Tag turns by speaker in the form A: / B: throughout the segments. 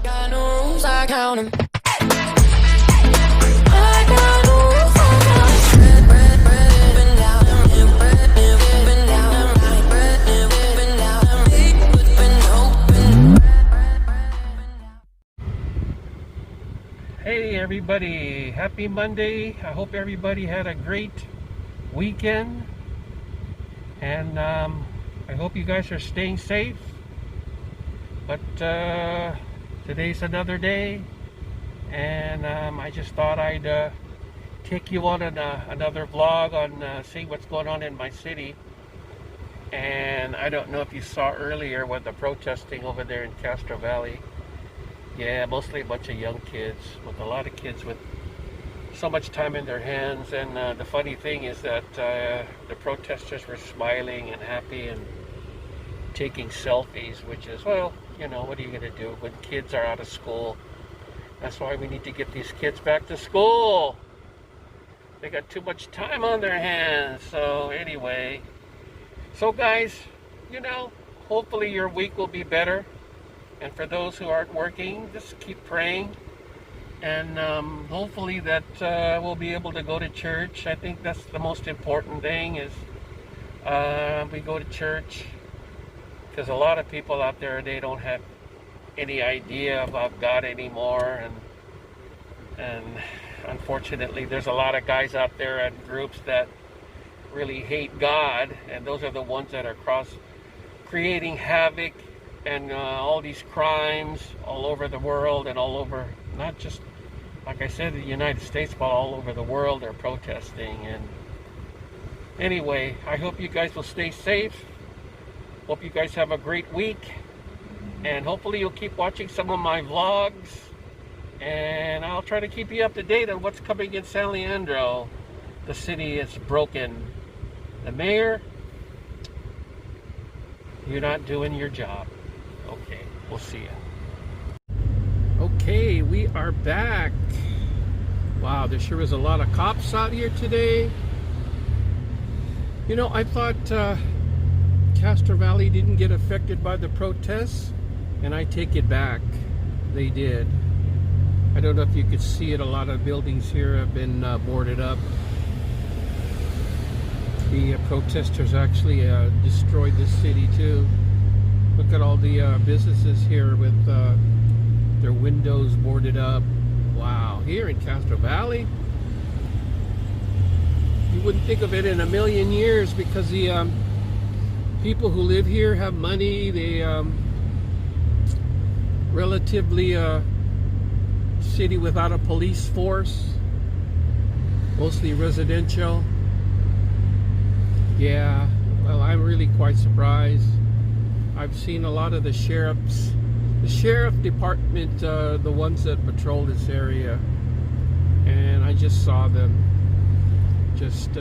A: got no rules, I count 'em. I got no rules, I count 'em. Bread, up and down, bread, up and down, bread, up and down, big whip and open.
B: Hey everybody, happy Monday. I hope everybody had a great weekend, and I hope you guys are staying safe. But today's another day, and I just thought I'd take you on another vlog on see what's going on in my city. And I don't know if you saw earlier with the protesting over there in Castro Valley. Yeah, mostly a bunch of young kids, with a lot of kids with so much time in their hands. And the funny thing is that the protesters were smiling and happy and taking selfies, which is, well, you know, what are you going to do when kids are out of school? That's why we need to get these kids back to school. They got too much time on their hands. So anyway, so guys, you know, hopefully your week will be better. And for those who aren't working, just keep praying. And hopefully that we'll be able to go to church. I think that's the most important thing, is we go to church. Because a lot of people out there, they don't have any idea about God anymore. And unfortunately, there's a lot of guys out there and groups that really hate God. And those are the ones that are creating havoc and all these crimes all over the world, and all over, not just, like I said, the United States, but all over the world. They're protesting. And anyway, I hope you guys will stay safe. Hope you guys have a great week, and hopefully you'll keep watching some of my vlogs, and I'll try to keep you up to date on what's coming in San Leandro. The city is broken. The mayor, you're not doing your job. Okay, we'll see you. Okay, we are back. Wow, there sure was a lot of cops out here today. You know, I thought Castro Valley didn't get affected by the protests, and I take it back. They did. I don't know if you could see it. A lot of buildings here have been boarded up. The protesters actually destroyed this city too. Look at all the businesses here with their windows boarded up. Wow, here in Castro Valley, you wouldn't think of it in a million years, because the people who live here have money. They relatively city without a police force, mostly residential. Yeah, well, I'm really quite surprised. I've seen a lot of the sheriff department, the ones that patrol this area, and I just saw them just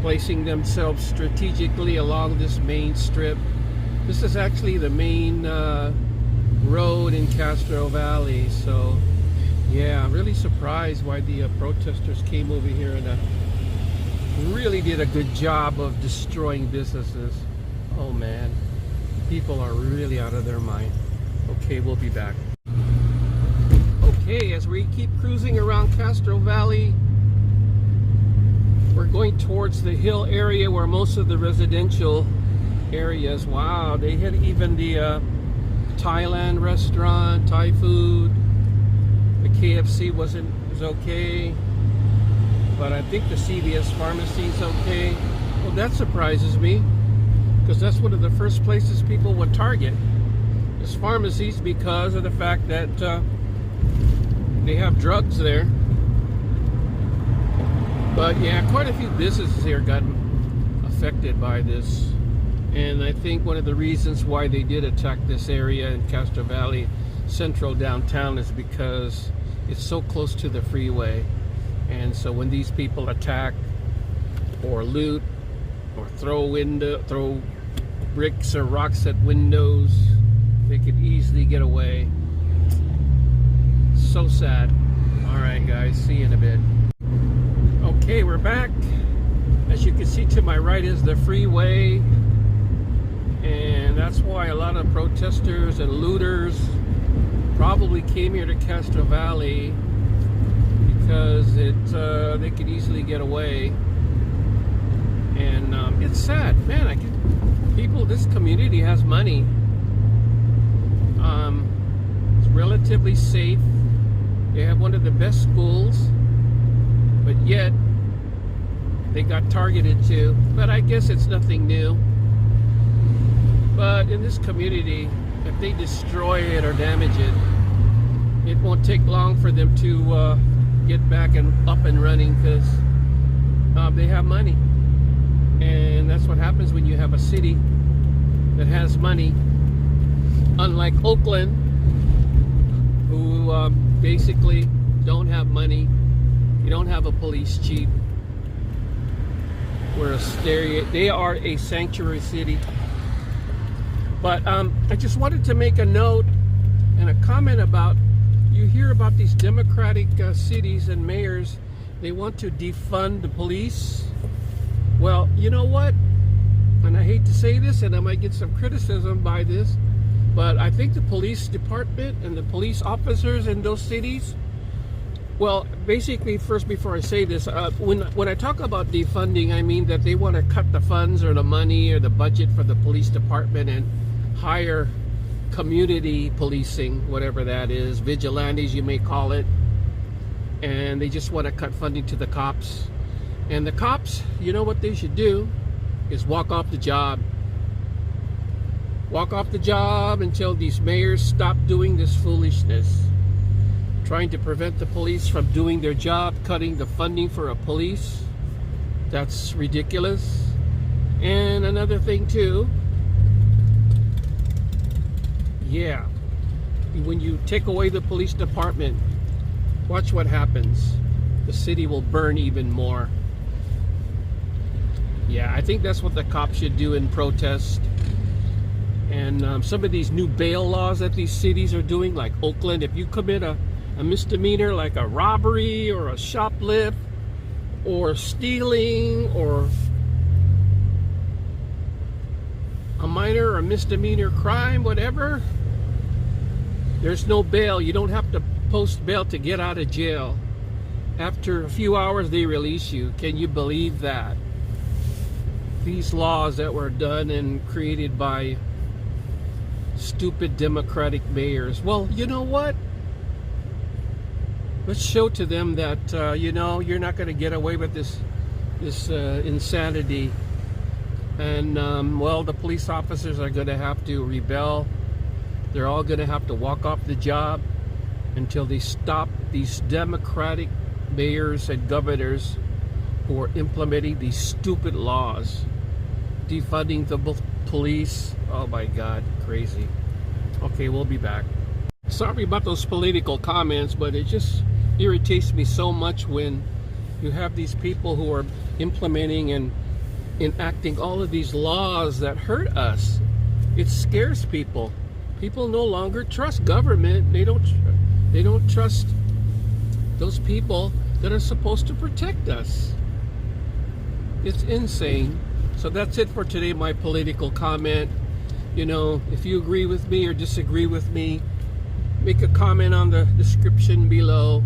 B: placing themselves strategically along this main strip. This is actually the main road in Castro Valley. So yeah, I'm really surprised why the protesters came over here and really did a good job of destroying businesses. Oh man, people are really out of their mind. Okay, we'll be back. Okay, as we keep cruising around Castro Valley, we're going towards the hill area where most of the residential areas. Wow, they hit even the Thailand restaurant, Thai food. The KFC was okay, but I think the CVS pharmacy is okay. Well, that surprises me, because that's one of the first places people would target, is pharmacies, because of the fact that they have drugs there. But yeah, quite a few businesses here got affected by this. And I think one of the reasons why they did attack this area in Castro Valley, central downtown, is because it's so close to the freeway. And so when these people attack or loot or throw bricks or rocks at windows, they could easily get away. So sad. Alright guys, see you in a bit. Okay, we're back. As you can see, to my right is the freeway, And that's why a lot of protesters and looters probably came here to Castro Valley, because they could easily get away. And it's sad, man. This community has money. It's relatively safe. They have one of the best schools, but yet they got targeted too. But I guess it's nothing new. But in this community, if they destroy it or damage it, it won't take long for them to get back and up and running, because they have money. And that's what happens when you have a city that has money, unlike Oakland, who basically don't have money. You don't have a police chief. They are a sanctuary city. But I just wanted to make a note and a comment about, you hear about these democratic cities and mayors, they want to defund the police. Well, you know what? And I hate to say this, and I might get some criticism by this, but I think the police department and the police officers in those cities, well, basically, first, before I say this, when I talk about defunding, I mean that they want to cut the funds or the money or the budget for the police department and hire community policing, whatever that is, vigilantes you may call it, and they just want to cut funding to the cops. And the cops, you know what they should do is walk off the job. Walk off the job until these mayors stop doing this foolishness, trying to prevent the police from doing their job, cutting the funding for a police. That's ridiculous. And another thing too, yeah, when you take away the police department, watch what happens. The city will burn even more. Yeah, I think that's what the cops should do in protest. And some of these new bail laws that these cities are doing, like Oakland, if you commit a misdemeanor like a robbery or a shoplift or stealing or a minor or misdemeanor crime, whatever, there's no bail. You don't have to post bail to get out of jail. After a few hours, they release you. Can you believe that? These laws that were done and created by stupid Democratic mayors. Well, you know what? Let's show to them that, you know, you're not going to get away with this insanity. And, well, the police officers are going to have to rebel. They're all going to have to walk off the job until they stop these Democratic mayors and governors who are implementing these stupid laws, defunding the police. Oh my God, crazy. Okay, we'll be back. Sorry about those political comments, but it just irritates me so much when you have these people who are implementing and enacting all of these laws that hurt us. It scares people. People no longer trust government. They don't trust those people that are supposed to protect us. It's insane. So that's it for today, my political comment. You know, if you agree with me or disagree with me, make a comment on the description below.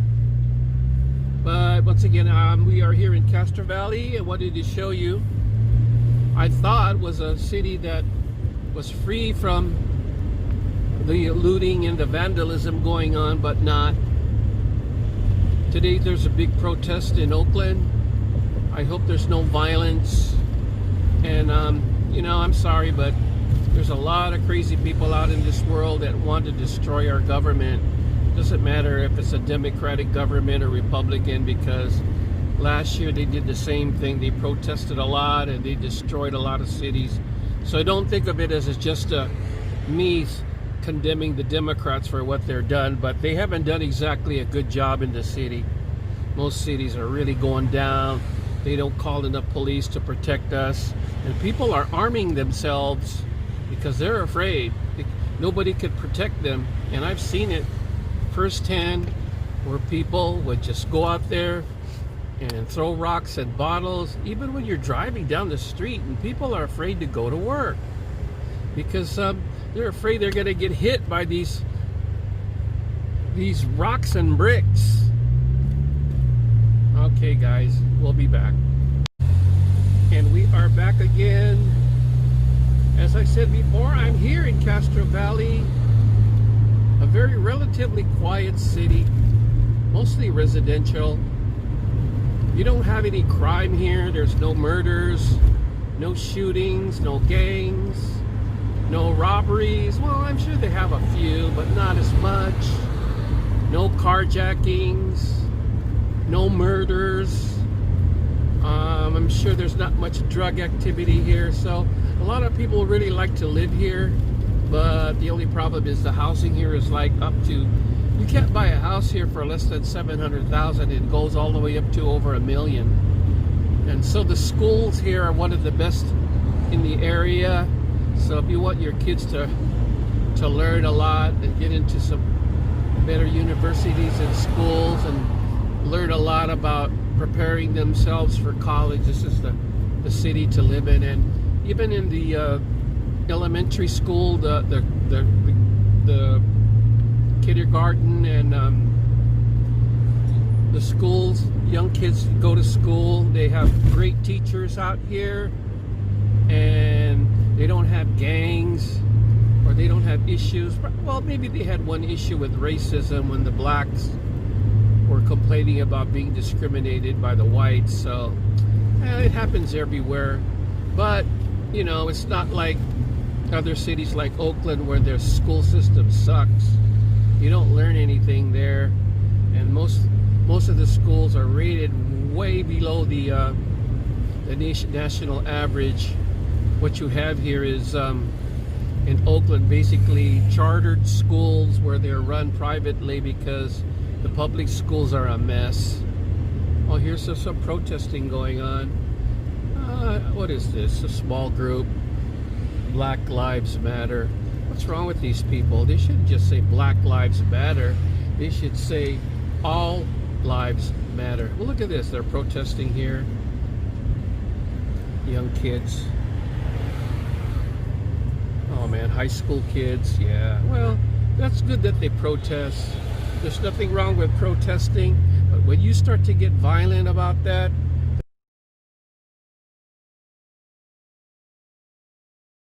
B: But once again, we are here in Castro Valley. I wanted to show you, I thought was a city that was free from the looting and the vandalism going on, but not. Today there's a big protest in Oakland. I hope there's no violence. And you know, I'm sorry, but there's a lot of crazy people out in this world that want to destroy our government. Doesn't matter if it's a Democratic government or Republican, because last year they did the same thing. They protested a lot and they destroyed a lot of cities. So I don't think of it as just me condemning the Democrats for what they're done, but they haven't done exactly a good job in the city. Most cities are really going down. They don't call enough police to protect us, and people are arming themselves because they're afraid. Nobody could protect them, and I've seen it firsthand where people would just go out there and throw rocks and bottles, even when you're driving down the street, and people are afraid to go to work. because they're afraid they're going to get hit by these rocks and bricks. Okay, guys, we'll be back. And we are back again. As I said before, I'm here in Castro Valley, a very relatively quiet city, mostly residential. You don't have any crime here. There's no murders, no shootings, no gangs, no robberies. Well, I'm sure they have a few, but not as much. No carjackings, no murders. I'm sure there's not much drug activity here, so a lot of people really like to live here, but the only problem is the housing here is like up to, you can't buy a house here for less than $700,000. It goes all the way up to over $1 million. And so the schools here are one of the best in the area. So if you want your kids to learn a lot and get into some better universities and schools and learn a lot about preparing themselves for college, this is the city to live in. And even in the elementary school, the kindergarten and the schools, young kids go to school. They have great teachers out here, and they don't have gangs, or they don't have issues. Well, maybe they had one issue with racism when the blacks were complaining about being discriminated by the whites. So it happens everywhere, but you know, it's not like other cities like Oakland where their school system sucks. You don't learn anything there, and most of the schools are rated way below the national average. What you have here is in Oakland basically chartered schools where they're run privately because the public schools are a mess. Oh, here's some protesting going on. What is this? A small group. Black Lives Matter. What's wrong with these people? They shouldn't just say Black Lives Matter. They should say all lives matter. Well, look at this. They're protesting here. Young kids. Oh man, high school kids. Yeah. Well, that's good that they protest. There's nothing wrong with protesting, but when you start to get violent about that,